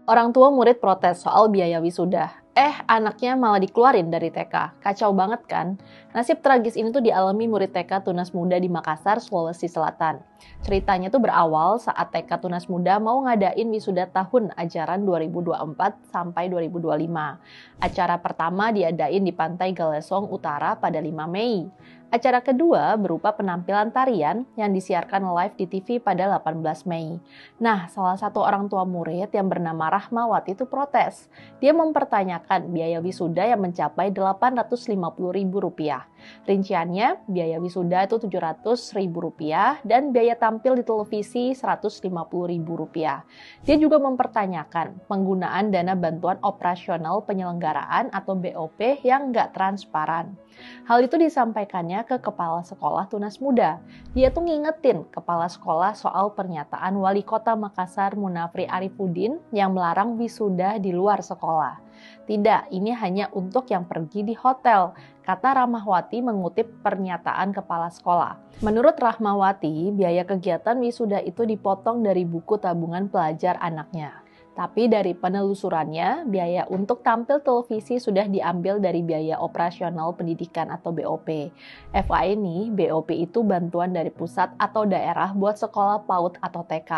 Orang tua murid protes soal biaya wisuda. Anaknya malah dikeluarin dari TK. Kacau banget kan? Nasib tragis ini tuh dialami murid TK Tunas Muda di Makassar, Sulawesi Selatan. Ceritanya tuh berawal saat TK Tunas Muda mau ngadain wisuda tahun ajaran 2024 sampai 2025. Acara pertama diadain di Pantai Galesong Utara pada 5 Mei. Acara kedua berupa penampilan tarian yang disiarkan live di TV pada 18 Mei. Nah, salah satu orang tua murid yang bernama Rahmawati itu protes. Dia mempertanyakan biaya wisuda yang mencapai Rp850.000. Rinciannya, biaya wisuda itu Rp700.000 dan biaya tampil di televisi Rp150.000. Dia juga mempertanyakan penggunaan dana bantuan operasional penyelenggaraan atau BOP yang nggak transparan. Hal itu disampaikannya ke Kepala Sekolah Tunas Muda. Dia tuh ngingetin Kepala Sekolah soal pernyataan Wali Kota Makassar Munafri Arifuddin yang melarang wisuda di luar sekolah. Tidak, ini hanya untuk yang pergi di hotel, kata Rahmawati mengutip pernyataan Kepala Sekolah. Menurut Rahmawati, biaya kegiatan wisuda itu dipotong dari buku tabungan pelajar anaknya. Tapi dari penelusurannya, biaya untuk tampil televisi sudah diambil dari biaya operasional pendidikan atau BOP. FYI nih, BOP itu bantuan dari pusat atau daerah buat sekolah PAUD atau TK.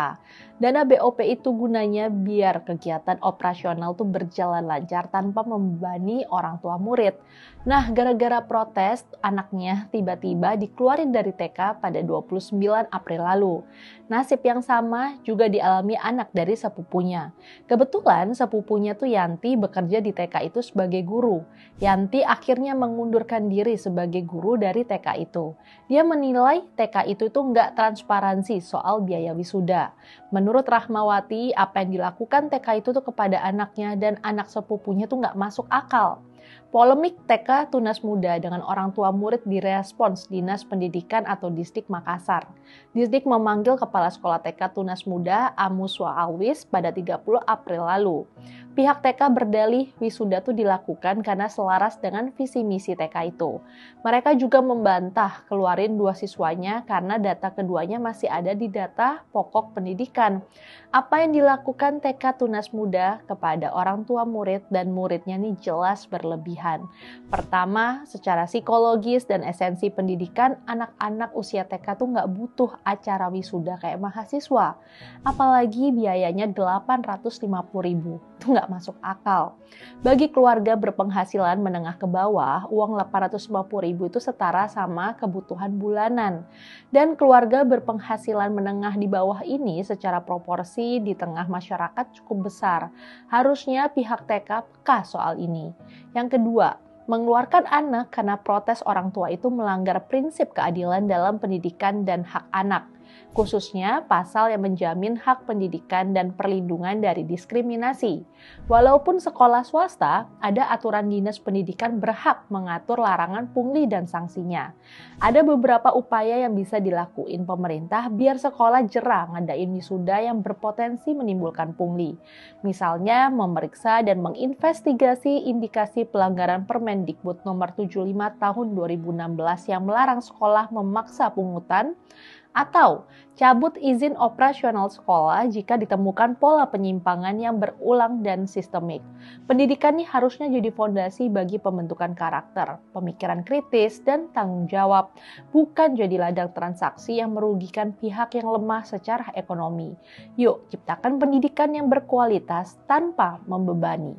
Dana BOP itu gunanya biar kegiatan operasional tuh berjalan lancar tanpa membebani orang tua murid. Nah, gara-gara protes, anaknya tiba-tiba dikeluarin dari TK pada 29 April lalu. Nasib yang sama juga dialami anak dari sepupunya. Kebetulan sepupunya tuh Yanti bekerja di TK itu sebagai guru. Yanti akhirnya mengundurkan diri sebagai guru dari TK itu. Dia menilai TK itu tuh nggak transparansi soal biaya wisuda. Menurut Rahmawati, apa yang dilakukan TK itu tuh kepada anaknya dan anak sepupunya tuh nggak masuk akal. Polemik TK Tunas Muda dengan orang tua murid direspons Dinas Pendidikan atau Distrik Makassar. Distrik memanggil Kepala Sekolah TK Tunas Muda Amuswa Alwis pada 30 April lalu. Pihak TK berdalih wisuda itu dilakukan karena selaras dengan visi misi TK itu. Mereka juga membantah keluarin 2 siswanya karena data keduanya masih ada di data pokok pendidikan. Apa yang dilakukan TK Tunas Muda kepada orang tua murid dan muridnya ini jelas berlebihan. Pertama, secara psikologis dan esensi pendidikan, anak-anak usia TK tuh nggak butuh acara wisuda kayak mahasiswa. Apalagi biayanya Rp850.000. Itu nggak masuk akal. Bagi keluarga berpenghasilan menengah ke bawah, uang Rp850.000 itu setara sama kebutuhan bulanan. Dan keluarga berpenghasilan menengah di bawah ini secara proporsi di tengah masyarakat cukup besar. Harusnya pihak TK peka soal ini. Yang kedua, mengeluarkan anak karena protes orang tua itu melanggar prinsip keadilan dalam pendidikan dan hak anak. Khususnya pasal yang menjamin hak pendidikan dan perlindungan dari diskriminasi. Walaupun sekolah swasta, ada aturan dinas pendidikan berhak mengatur larangan pungli dan sanksinya. Ada beberapa upaya yang bisa dilakuin pemerintah biar sekolah jera ngadain wisuda yang berpotensi menimbulkan pungli. Misalnya memeriksa dan menginvestigasi indikasi pelanggaran Permendikbud nomor 75 tahun 2016 yang melarang sekolah memaksa pungutan, atau cabut izin operasional sekolah jika ditemukan pola penyimpangan yang berulang dan sistemik. Pendidikan ini harusnya jadi fondasi bagi pembentukan karakter, pemikiran kritis, dan tanggung jawab, bukan jadi ladang transaksi yang merugikan pihak yang lemah secara ekonomi. Yuk, ciptakan pendidikan yang berkualitas tanpa membebani.